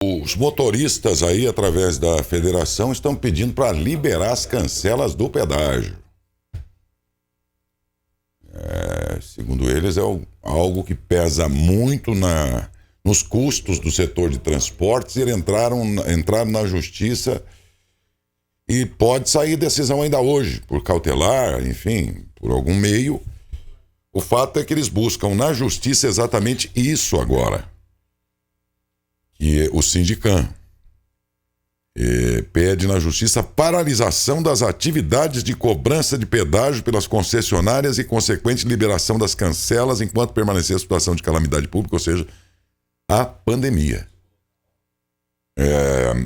Os motoristas aí, através da federação, estão pedindo para liberar as cancelas do pedágio. Segundo eles, algo que pesa muito nos custos do setor de transportes. E eles entraram na justiça e pode sair decisão ainda hoje, por cautelar, enfim, por algum meio. O fato é que eles buscam na justiça exatamente isso agora. Que o Sindicam pede na justiça paralisação das atividades de cobrança de pedágio pelas concessionárias e consequente liberação das cancelas enquanto permanecer a situação de calamidade pública, ou seja, a pandemia.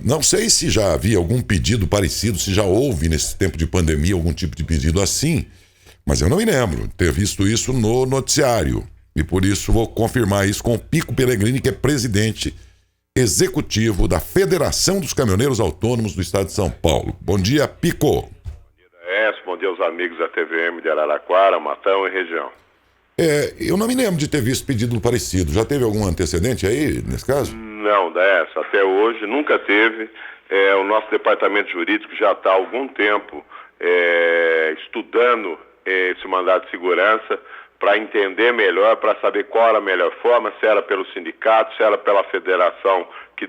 Não sei se já havia algum pedido parecido, se já houve nesse tempo de pandemia algum tipo de pedido assim, mas eu não me lembro de ter visto isso no noticiário. E por isso vou confirmar isso com o Pico Pellegrini, que é presidente executivo da Federação dos Caminhoneiros Autônomos do Estado de São Paulo. Bom dia, Pico. Bom dia, bom dia aos amigos da TVM de Araraquara, Matão e região. Eu não me lembro de ter visto pedido parecido. Já teve algum antecedente aí, nesse caso? Não, até hoje nunca teve. O nosso departamento jurídico já está há algum tempo estudando esse mandato de segurança para entender melhor, para saber qual era a melhor forma, se era pelo sindicato, se era pela federação que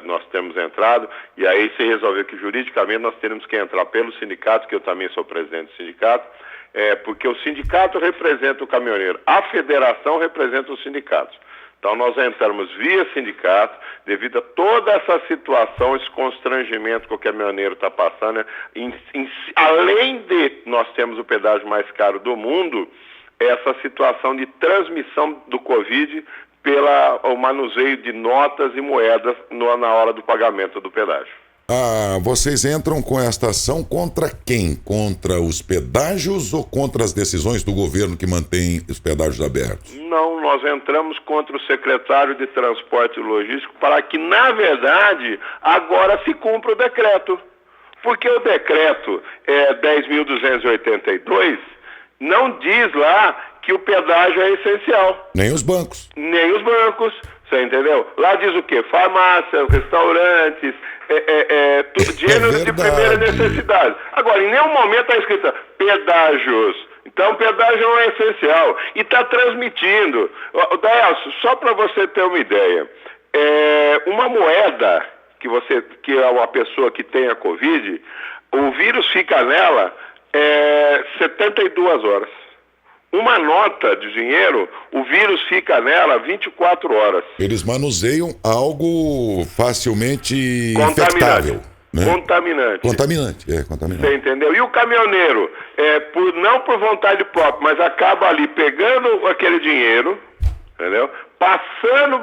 nós termos entrado, e aí se resolveu que juridicamente nós teremos que entrar pelo sindicato, que eu também sou presidente do sindicato, porque o sindicato representa o caminhoneiro, a federação representa os sindicatos. Então nós entramos via sindicato, devido a toda essa situação, esse constrangimento que o caminhoneiro está passando, além de nós termos o pedágio mais caro do mundo, essa situação de transmissão do Covid pelo manuseio de notas e moedas na hora do pagamento do pedágio. Vocês entram com esta ação contra quem? Contra os pedágios ou contra as decisões do governo que mantém os pedágios abertos? Não, nós entramos contra o secretário de Transporte e Logística para que, na verdade, agora se cumpra o decreto. Porque o decreto 10.282 não diz lá que o pedágio é essencial. Nem os bancos. Você entendeu? Lá diz o quê? Farmácias, restaurantes, gêneros de primeira necessidade. Agora, em nenhum momento está escrito pedágios. Então, pedágio não é essencial. E está transmitindo. Daelso, só para você ter uma ideia, uma moeda que é uma pessoa que tem a Covid, o vírus fica nela 72 horas. Uma nota de dinheiro, o vírus fica nela 24 horas. Eles manuseiam algo facilmente infectável. Né? Contaminante. Você entendeu? E o caminhoneiro, não por vontade própria, mas acaba ali pegando aquele dinheiro, entendeu? Passando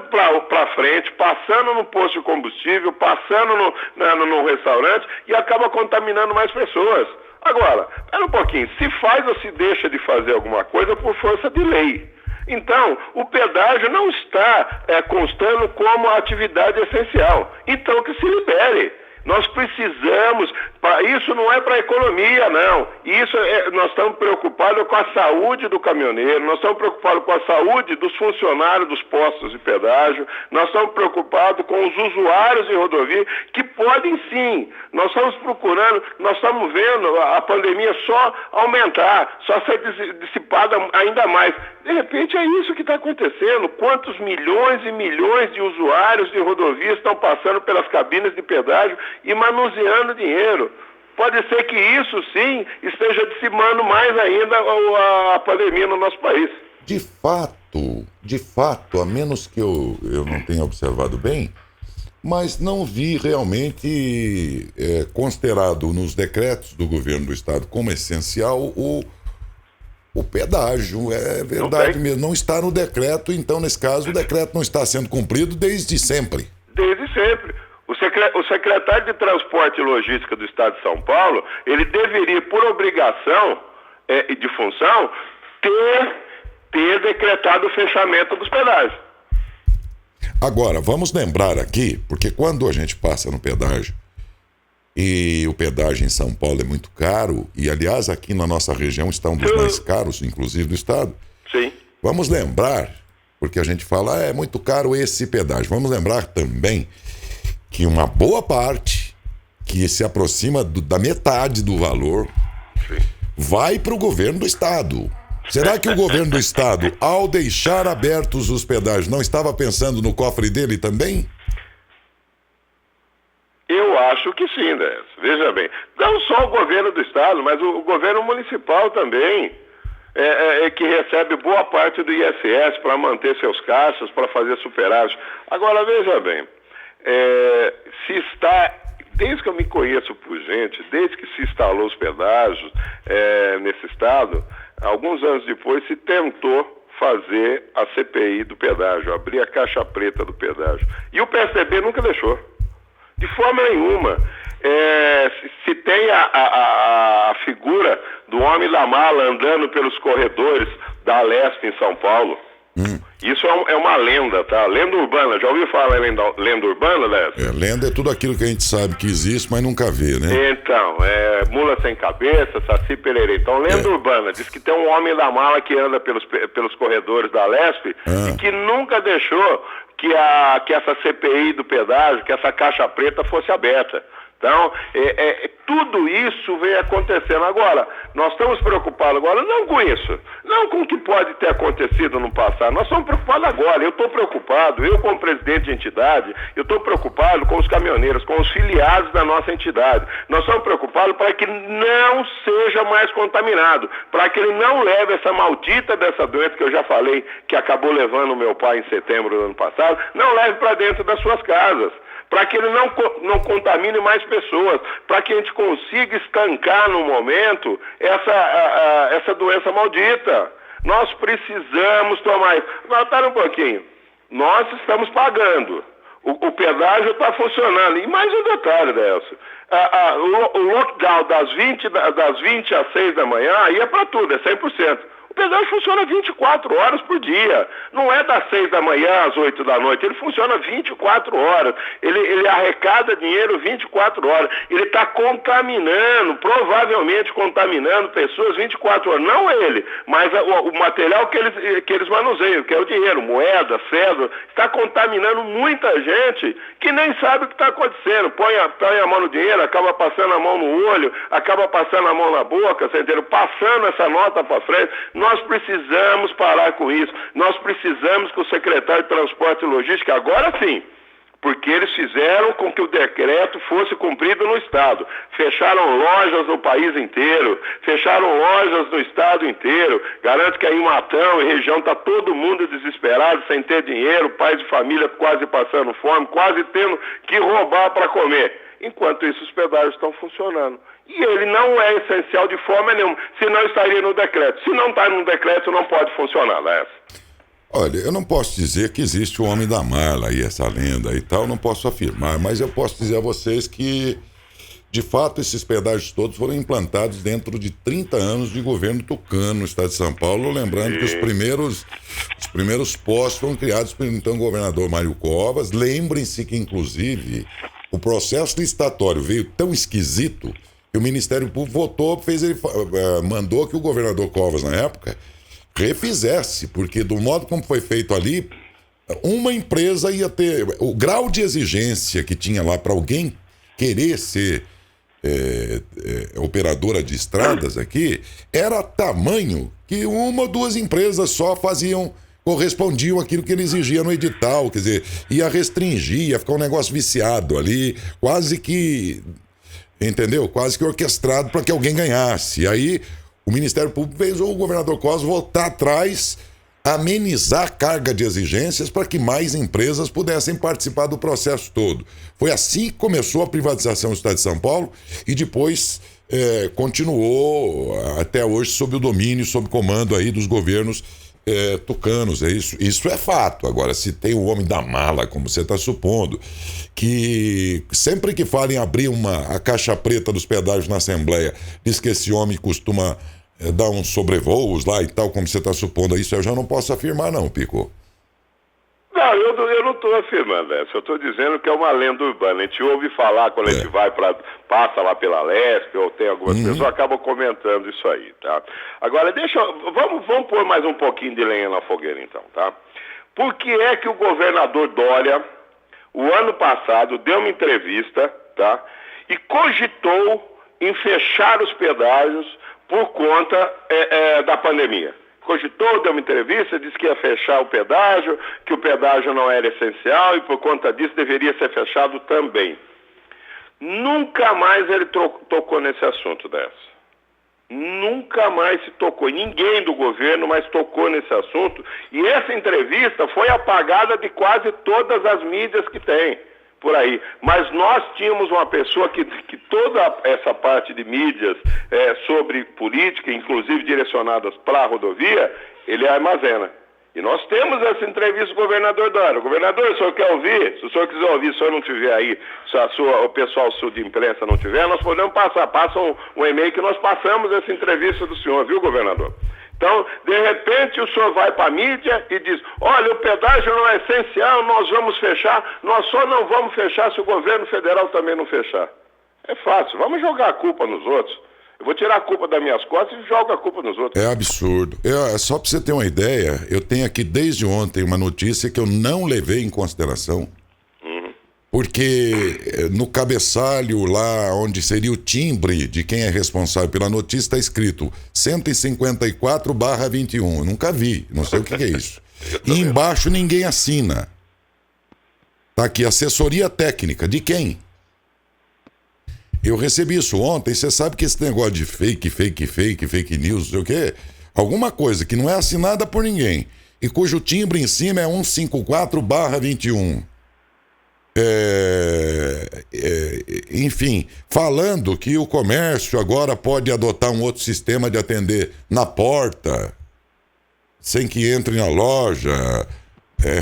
para frente, passando no posto de combustível, passando no restaurante e acaba contaminando mais pessoas. Agora, espera um pouquinho, se faz ou se deixa de fazer alguma coisa por força de lei. Então, o pedágio não está constando como atividade essencial. Então, que se libere. Nós precisamos, isso não é para a economia, não. Nós estamos preocupados com a saúde do caminhoneiro, nós estamos preocupados com a saúde dos funcionários dos postos de pedágio, nós estamos preocupados com os usuários de rodovia, que podem sim. Nós estamos vendo a pandemia só aumentar, só ser dissipada ainda mais. De repente é isso que está acontecendo. Quantos milhões e milhões de usuários de rodovias estão passando pelas cabines de pedágio e manuseando dinheiro? Pode ser que isso sim esteja dissipando mais ainda a pandemia no nosso país. De fato, a menos que eu não tenha observado bem, mas não vi realmente considerado nos decretos do governo do estado como essencial o pedágio. É verdade mesmo, não está no decreto, então nesse caso o decreto não está sendo cumprido desde sempre. Desde sempre. O secretário de Transporte e Logística do Estado de São Paulo, ele deveria, por obrigação e de função, ter decretado o fechamento dos pedágios. Agora, vamos lembrar aqui, porque quando a gente passa no pedágio, e o pedágio em São Paulo é muito caro, e aliás aqui na nossa região está um dos mais caros, inclusive do estado. Sim. Vamos lembrar, porque a gente fala, é muito caro esse pedágio. Vamos lembrar também que uma boa parte, que se aproxima da metade do valor, vai para o governo do estado. Será que o governo do estado, ao deixar abertos os pedágios, não estava pensando no cofre dele também? Eu acho que sim, né? Veja bem, não só o governo do estado, mas o governo municipal também, que recebe boa parte do ISS para manter seus caixas, para fazer superávit. Agora, veja bem, desde que eu me conheço por gente, desde que se instalou os pedágios nesse estado, alguns anos depois se tentou fazer a CPI do pedágio, abrir a caixa preta do pedágio. E o PSDB nunca deixou. De forma nenhuma. Se tem a figura do homem da mala andando pelos corredores da Leste em São Paulo, isso é uma lenda, tá? Lenda urbana. Já ouviu falar em lenda urbana, Leste? Lenda é tudo aquilo que a gente sabe que existe, mas nunca vê, né? Então, mula sem cabeça, saci pererê. Então, lenda urbana. Diz que tem um homem da mala que anda pelos corredores da Leste e que nunca deixou que essa CPI do pedágio, que essa caixa preta fosse aberta. Então, tudo isso vem acontecendo. Agora, nós estamos preocupados agora não com isso, não com o que pode ter acontecido no passado. Nós estamos preocupados agora. Eu estou preocupado, eu como presidente de entidade, eu estou preocupado com os caminhoneiros, com os filiados da nossa entidade. Nós estamos preocupados para que não seja mais contaminado, para que ele não leve essa maldita dessa doença que eu já falei, que acabou levando o meu pai em setembro do ano passado, não leve para dentro das suas casas, para que ele não contamine mais pessoas, para que a gente consiga estancar no momento essa doença maldita. Nós precisamos tomar isso. Agora, para um pouquinho. Nós estamos pagando. O pedágio está funcionando. E mais um detalhe, Delcio. O lockdown das 20 às 6 da manhã aí é para tudo, é 100%. O pedágio funciona 24 horas por dia. Não é das 6 da manhã às 8 da noite. Ele funciona 24 horas. Ele arrecada dinheiro 24 horas. Ele está contaminando, provavelmente contaminando pessoas 24 horas. Não ele, mas o material que eles manuseiam, que é o dinheiro, moeda, cédula, está contaminando muita gente que nem sabe o que está acontecendo. Põe a mão no dinheiro, acaba passando a mão no olho, acaba passando a mão na boca, você entendeu? Passando essa nota para frente. Nós precisamos parar com isso. Nós precisamos que o secretário de Transporte e Logística, agora sim, porque eles fizeram com que o decreto fosse cumprido no Estado. Fecharam lojas no país inteiro, fecharam lojas no Estado inteiro. Garanto que aí em Matão e região está todo mundo desesperado, sem ter dinheiro, pais de família quase passando fome, quase tendo que roubar para comer. Enquanto isso, os pedágios estão funcionando. E ele não é essencial de forma nenhuma, senão estaria no decreto. Se não está no decreto, não pode funcionar, Léo. Olha, eu não posso dizer que existe o homem da mala aí, essa lenda e tal, não posso afirmar, mas eu posso dizer a vocês que, de fato, esses pedágios todos foram implantados dentro de 30 anos de governo tucano no estado de São Paulo, lembrando que os primeiros postos foram criados pelo então governador Mário Covas. Lembrem-se que, inclusive, o processo licitatório veio tão esquisito que o Ministério Público votou, mandou que o governador Covas, na época, refizesse, porque do modo como foi feito ali, uma empresa ia ter... O grau de exigência que tinha lá para alguém querer ser operadora de estradas aqui, era tamanho que uma ou duas empresas só correspondiam àquilo que ele exigia no edital, quer dizer, ia restringir, ia ficar um negócio viciado ali, quase que... Entendeu? Quase que orquestrado para que alguém ganhasse. E aí o Ministério Público fez o governador Covas voltar atrás, amenizar a carga de exigências para que mais empresas pudessem participar do processo todo. Foi assim que começou a privatização do estado de São Paulo e depois continuou até hoje sob o domínio, sob comando aí dos governos tucanos. Isso é fato. Agora, se tem o homem da mala, como você está supondo, que sempre que fala em abrir a caixa preta dos pedágios na Assembleia, diz que esse homem costuma dar uns sobrevoos lá e tal, como você está supondo, isso eu já não posso afirmar não, Pico. Não, eu não estou afirmando essa, eu estou dizendo que é uma lenda urbana. A gente ouve falar quando a gente passa lá pela Leste, ou tem algumas pessoas acabam comentando isso aí, tá? Agora, vamos pôr mais um pouquinho de lenha na fogueira então, tá? Por que é que o governador Dória, o ano passado, deu uma entrevista, tá? E cogitou em fechar os pedágios por conta da pandemia. Cogitou, deu uma entrevista, disse que ia fechar o pedágio, que o pedágio não era essencial e por conta disso deveria ser fechado também. Nunca mais ele tocou nesse assunto dessa. Nunca mais se tocou. Ninguém do governo mais tocou nesse assunto. E essa entrevista foi apagada de quase todas as mídias que tem por aí. Mas nós tínhamos uma pessoa que toda essa parte de mídias sobre política, inclusive direcionadas para a rodovia, ele armazena. E nós temos essa entrevista do governador Dória. Governador, o senhor quer ouvir? Se o senhor quiser ouvir, se o senhor não tiver aí, se o pessoal de imprensa não tiver, nós podemos passar. Passa um e-mail que nós passamos essa entrevista do senhor, viu, governador? Então, de repente, o senhor vai para a mídia e diz, olha, o pedágio não é essencial, nós vamos fechar, nós só não vamos fechar se o governo federal também não fechar. É fácil, vamos jogar a culpa nos outros. Eu vou tirar a culpa das minhas costas e jogo a culpa nos outros. É absurdo. Só para você ter uma ideia, eu tenho aqui desde ontem uma notícia que eu não levei em consideração. Porque no cabeçalho lá onde seria o timbre de quem é responsável pela notícia está escrito 154/21. Eu nunca vi, não sei o que é isso. E embaixo ninguém assina. Tá aqui, assessoria técnica. De quem? Eu recebi isso ontem. Você sabe que esse negócio de fake news, não sei o quê, alguma coisa que não é assinada por ninguém e cujo timbre em cima é 154/21. Enfim, falando que o comércio agora pode adotar um outro sistema de atender na porta, sem que entre na loja,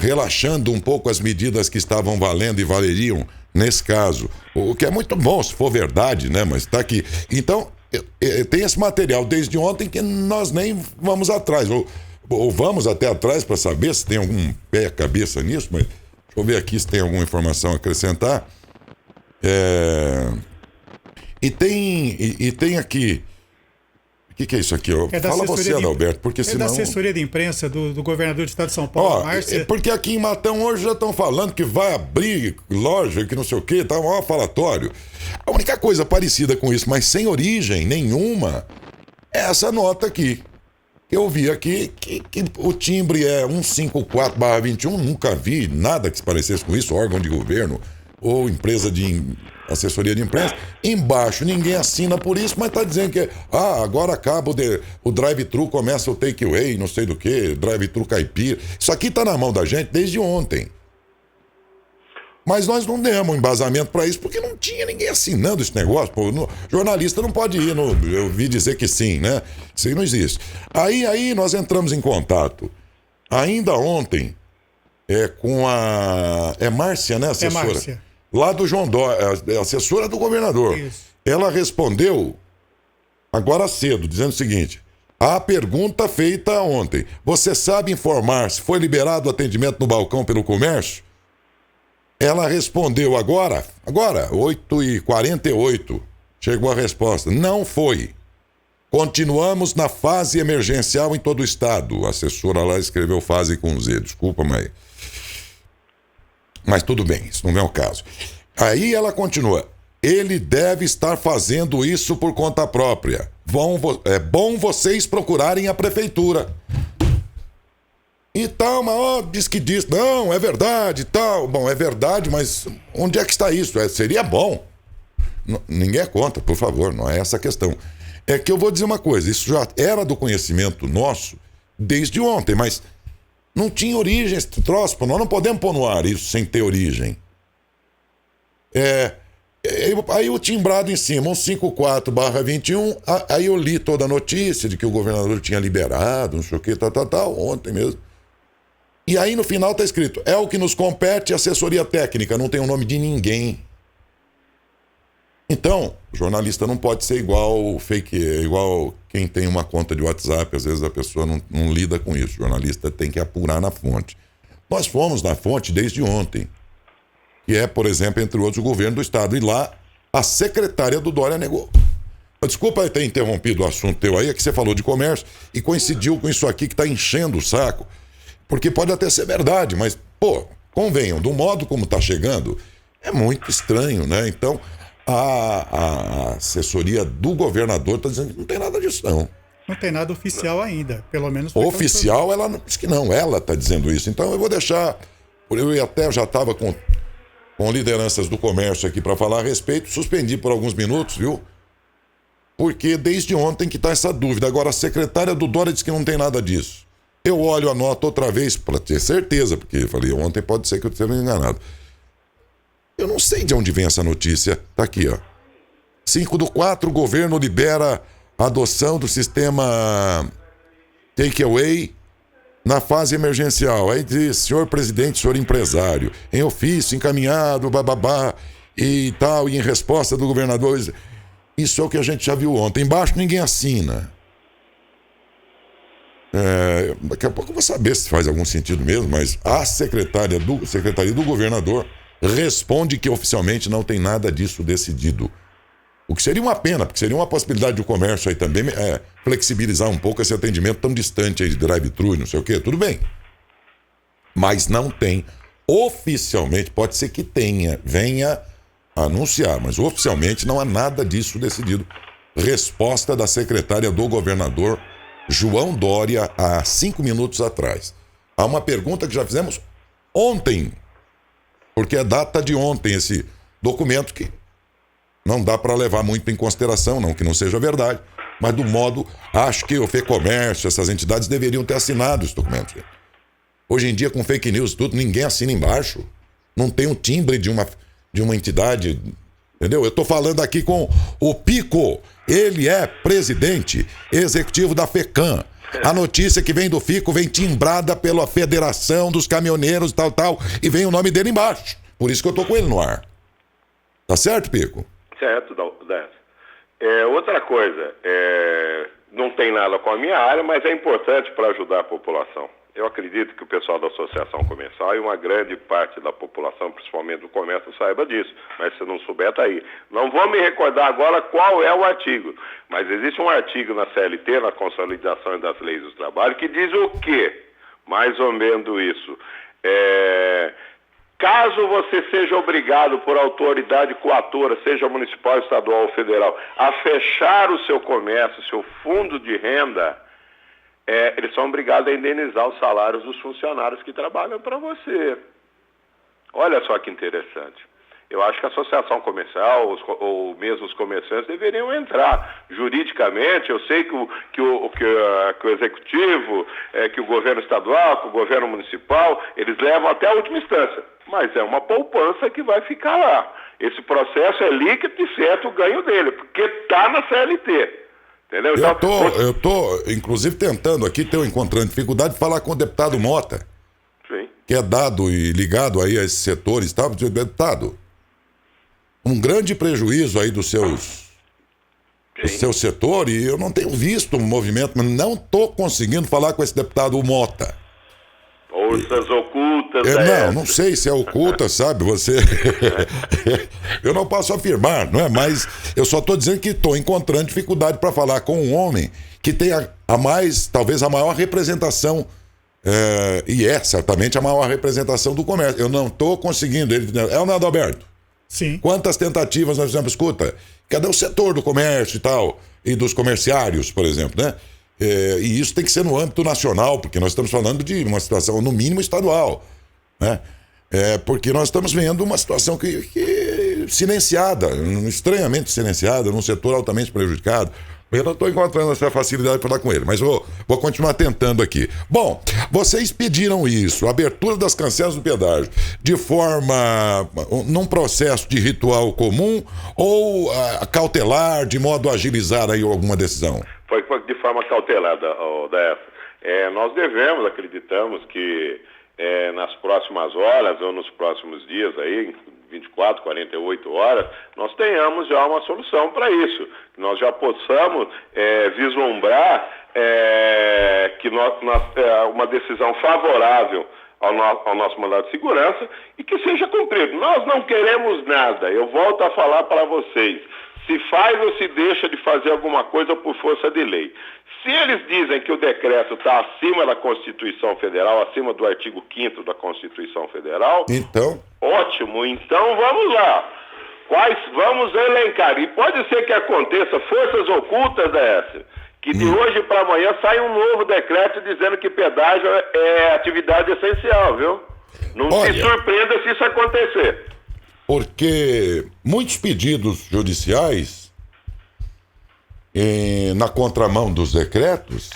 relaxando um pouco as medidas que estavam valendo e valeriam nesse caso. O que é muito bom, se for verdade, né? Mas tá aqui. Então, tem esse material desde ontem que nós nem vamos atrás. Ou vamos até atrás para saber se tem algum pé cabeça nisso, mas deixa eu ver aqui se tem alguma informação a acrescentar. E tem aqui. O que é isso aqui? Fala você, Adalberto, porque senão... É da assessoria de imprensa do governador do estado de São Paulo, Márcia. Porque aqui em Matão hoje já estão falando que vai abrir loja, que não sei o quê, tá um falatório. A única coisa parecida com isso, mas sem origem nenhuma, é essa nota aqui. Que eu vi aqui, que o timbre é 154/21, nunca vi nada que se parecesse com isso, órgão de governo ou empresa de assessoria de imprensa. Embaixo ninguém assina por isso, mas tá dizendo que agora acaba o drive-thru, começa o take-away, não sei do que, drive-thru caipira. Isso aqui tá na mão da gente desde ontem. Mas nós não demos embasamento para isso, porque não tinha ninguém assinando esse negócio. Pô, jornalista não pode ir, eu ouvi dizer que sim, né? Isso aí não existe. Aí nós entramos em contato, ainda ontem, com a... É Márcia, né, assessora? É Márcia. Lá do João Dória, assessora do governador. Isso. Ela respondeu agora cedo, dizendo o seguinte: a pergunta feita ontem, você sabe informar se foi liberado o atendimento no balcão pelo comércio? Ela respondeu agora, 8h48, chegou a resposta, não foi. Continuamos na fase emergencial em todo o estado. A assessora lá escreveu fase com Z, desculpa, mas tudo bem, isso não é o caso. Aí ela continua, ele deve estar fazendo isso por conta própria. É bom vocês procurarem a prefeitura. E tal, mas diz que diz, não, é verdade e tal. Bom, é verdade, mas onde é que está isso? Seria bom. Ninguém é contra, por favor, não é essa a questão. É que eu vou dizer uma coisa, isso já era do conhecimento nosso desde ontem, mas não tinha origem esse troço, nós não podemos pôr no ar isso sem ter origem. Aí o timbrado em cima, 154/21, aí eu li toda a notícia de que o governador tinha liberado, não sei o que, tal, ontem mesmo. E aí no final tá escrito, é o que nos compete, assessoria técnica, não tem o nome de ninguém. Então, o jornalista não pode ser igual quem tem uma conta de WhatsApp, às vezes a pessoa não lida com isso, o jornalista tem que apurar na fonte. Nós fomos na fonte desde ontem, que é, por exemplo, entre outros, o governo do estado, e lá a secretária do Dória negou. Desculpa ter interrompido o assunto teu aí, é que você falou de comércio e coincidiu com isso aqui que tá enchendo o saco, porque pode até ser verdade, mas, convenham, do modo como está chegando, é muito estranho, né? Então, a assessoria do governador está dizendo que não tem nada disso, não. Não tem nada oficial ainda, pelo menos. Oficial, ela não diz que não, ela está dizendo isso. Então, eu vou deixar, eu até já estava com lideranças do comércio aqui para falar a respeito, suspendi por alguns minutos, viu? Porque desde ontem que está essa dúvida. Agora, a secretária do Dória diz que não tem nada disso. Eu olho a nota outra vez para ter certeza, porque eu falei, ontem pode ser que eu esteja enganado. Eu não sei de onde vem essa notícia. Tá aqui, ó. 5/4, o governo libera a adoção do sistema takeaway na fase emergencial. Aí diz, senhor presidente, senhor empresário, em ofício, encaminhado, bababá, e tal, e em resposta do governador... Isso é o que a gente já viu ontem. Embaixo ninguém assina. Daqui a pouco eu vou saber se faz algum sentido mesmo, mas a secretaria do governador responde que oficialmente não tem nada disso decidido. O que seria uma pena, porque seria uma possibilidade do comércio aí também flexibilizar um pouco esse atendimento tão distante aí de drive-thru e não sei o quê. Tudo bem. Mas não tem. Oficialmente, pode ser que venha anunciar, mas oficialmente não há nada disso decidido. Resposta da secretária do governador João Dória há 5 minutos atrás. Há uma pergunta que já fizemos ontem, porque é data de ontem esse documento que não dá para levar muito em consideração, não que não seja verdade, mas do modo, acho que o FEComércio, essas entidades deveriam ter assinado esse documento. Hoje em dia, com fake news e tudo, ninguém assina embaixo. Não tem um timbre de uma entidade, entendeu? Eu estou falando aqui com o Pico, ele é presidente executivo da FECAM. A notícia que vem do Fico vem timbrada pela Federação dos Caminhoneiros e tal, e vem o nome dele embaixo. Por isso que eu estou com ele no ar. Tá certo, Pico? Certo, Décio. Outra coisa, não tem nada com a minha área, mas é importante para ajudar a população. Eu acredito que o pessoal da Associação Comercial e uma grande parte da população, principalmente do comércio, saiba disso. Mas se não souber, tá aí. Não vou me recordar agora qual é o artigo, mas existe um artigo na CLT, na Consolidação das Leis do Trabalho, que diz o quê? Mais ou menos isso. Caso você seja obrigado por autoridade coatora, seja municipal, estadual ou federal, a fechar o seu comércio, seu fundo de renda... eles são obrigados a indenizar os salários dos funcionários que trabalham para você. Olha só que interessante. Eu acho que a associação comercial, ou mesmo os comerciantes, deveriam entrar juridicamente. Eu sei que o executivo, que o governo estadual, que o governo municipal, eles levam até a última instância. Mas é uma poupança que vai ficar lá. Esse processo é líquido e certo o ganho dele, porque está na CLT. Entendeu? Eu tô, inclusive, tentando aqui, encontrando dificuldade de falar com o deputado Mota. Sim. Que é dado e ligado aí a esses setores, tá? Deputado, um grande prejuízo aí do seu setor, e eu não tenho visto um movimento, mas não estou conseguindo falar com esse deputado Mota. Forças ocultas. Não sei se é oculta, sabe? Você. Eu não posso afirmar, não é? Mas eu só estou dizendo que estou encontrando dificuldade para falar com um homem que tem talvez a maior representação, e certamente a maior representação do comércio. Eu não estou conseguindo. É o Nado Alberto? Sim. Quantas tentativas nós fizemos? Escuta, cadê o setor do comércio e tal? E dos comerciários, por exemplo, né? E isso tem que ser no âmbito nacional, porque nós estamos falando de uma situação, no mínimo, estadual, né? Porque nós estamos vendo uma situação que silenciada, estranhamente silenciada, num setor altamente prejudicado. Eu não estou encontrando essa facilidade para falar com ele, mas vou continuar tentando aqui. Bom, vocês pediram isso, abertura das cancelas do pedágio, de forma, num processo de ritual comum ou cautelar, de modo a agilizar aí alguma decisão? Foi de forma cautelada, Décio. Nós acreditamos que nas próximas horas ou nos próximos dias aí, 24, 48 horas, nós tenhamos já uma solução para isso. Que nós já possamos vislumbrar que uma decisão favorável ao nosso mandado de segurança e que seja cumprido. Nós não queremos nada. Eu volto a falar para vocês. se faz ou se deixa de fazer alguma coisa por força de lei. Se eles dizem que o decreto está acima da Constituição Federal, acima do artigo 5º da Constituição Federal, então, ótimo, então vamos lá. Vamos elencar. E pode ser que aconteça forças ocultas dessa, que de hoje para amanhã sai um novo decreto dizendo que pedágio é atividade essencial, viu? Não se surpreenda se isso acontecer. Porque muitos pedidos judiciais, na contramão dos decretos,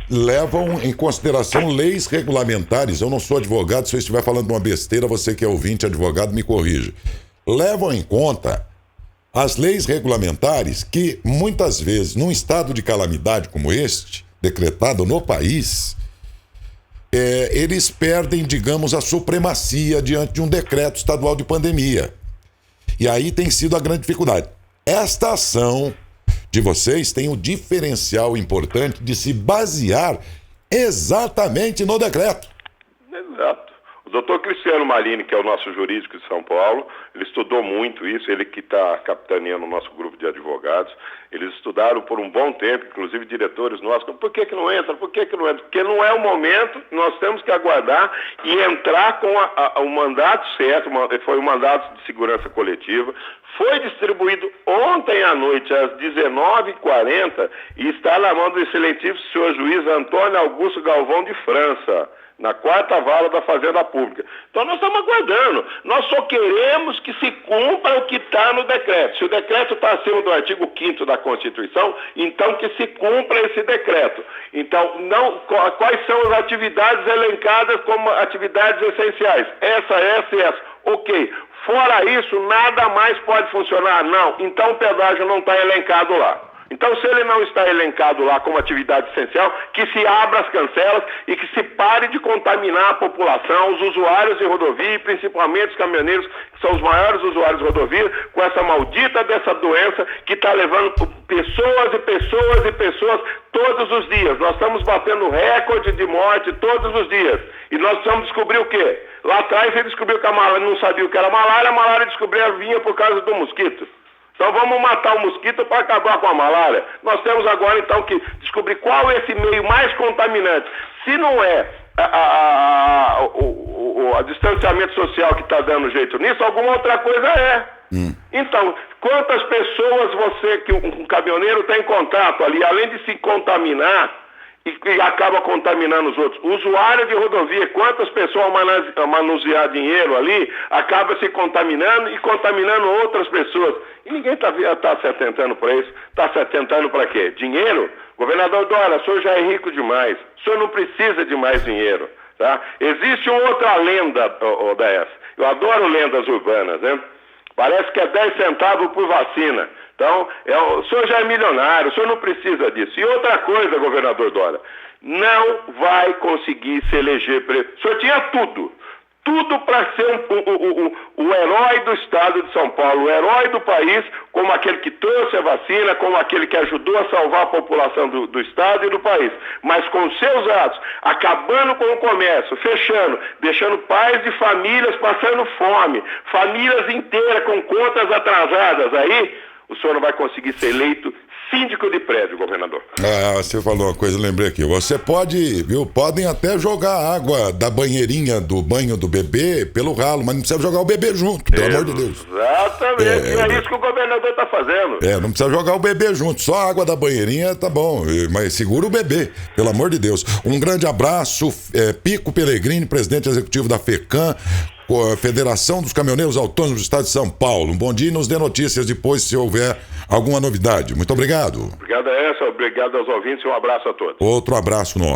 levam em consideração leis regulamentares. Eu não sou advogado, se eu estiver falando uma besteira, você que é ouvinte, advogado, me corrija. Levam em conta as leis regulamentares que, muitas vezes, num estado de calamidade como este, decretado no país, eles perdem, digamos, a supremacia diante de um decreto estadual de pandemia. E aí tem sido a grande dificuldade. Esta ação de vocês tem um diferencial importante de se basear exatamente no decreto. Exato. O doutor Cristiano Malini, que é o nosso jurídico de São Paulo, ele estudou muito isso, ele que está capitaneando o nosso grupo de advogados, eles estudaram por um bom tempo, inclusive diretores nossos, por que não entra? Por que não entra? Porque não é o momento, nós temos que aguardar e entrar com o mandato certo, foi o mandato de segurança coletiva, foi distribuído ontem à noite, às 19h40, e está na mão do excelentíssimo senhor juiz Antônio Augusto Galvão de França, na 4ª Vara da Fazenda Pública. Então nós estamos aguardando. Nós só queremos que se cumpra o que está no decreto. Se o decreto está acima do artigo 5º da Constituição, então que se cumpra esse decreto. Então, quais são as atividades elencadas como atividades essenciais? Essa e essa. Ok. Fora isso, nada mais pode funcionar? Não. Então o pedágio não está elencado lá. Então, se ele não está elencado lá como atividade essencial, que se abra as cancelas e que se pare de contaminar a população, os usuários de rodovia, e principalmente os caminhoneiros, que são os maiores usuários de rodovia, com essa maldita dessa doença que está levando pessoas e pessoas e pessoas todos os dias. Nós estamos batendo recorde de morte todos os dias. E nós precisamos descobrir o quê? Lá atrás ele descobriu que a malária não sabia o que era malária, a malária descobriu vinha por causa do mosquito. Então vamos matar o mosquito para acabar com a malária. Nós temos agora então que descobrir qual é esse meio mais contaminante. Se não é o distanciamento social que está dando jeito nisso, alguma outra coisa é. Então, quantas pessoas que um caminhoneiro tem contato ali, além de se contaminar, e acaba contaminando os outros. O usuário de rodovia, quantas pessoas ao manusear dinheiro ali, acaba se contaminando e contaminando outras pessoas. E ninguém está se atentando para isso. Está se atentando para quê? Dinheiro? Governador Dória, o senhor já é rico demais. O senhor não precisa de mais dinheiro. Tá? Existe uma outra lenda, ODS. Eu adoro lendas urbanas, né? Parece que é 10 centavos por vacina. Então, o senhor já é milionário, o senhor não precisa disso. E outra coisa, governador Dória, não vai conseguir se eleger presidente. O senhor tinha tudo para ser o herói do estado de São Paulo, o herói do país, como aquele que trouxe a vacina, como aquele que ajudou a salvar a população do estado e do país. Mas com seus atos, acabando com o comércio, fechando, deixando pais de famílias passando fome, famílias inteiras com contas atrasadas aí, o senhor não vai conseguir ser eleito síndico de prédio, governador. Você falou uma coisa, lembrei aqui. Você podem até jogar água da banheirinha do banho do bebê pelo ralo, mas não precisa jogar o bebê junto, pelo amor de Deus. Exatamente, é isso que o governador está fazendo. Não precisa jogar o bebê junto, só a água da banheirinha tá bom, mas segura o bebê, pelo amor de Deus. Um grande abraço, Pico Pellegrini, presidente executivo da FECAM, Federação dos Caminhoneiros Autônomos do Estado de São Paulo. Um bom dia e nos dê notícias depois se houver alguma novidade. Muito obrigado. Obrigado, Edson. Obrigado aos ouvintes e um abraço a todos. Outro abraço nosso.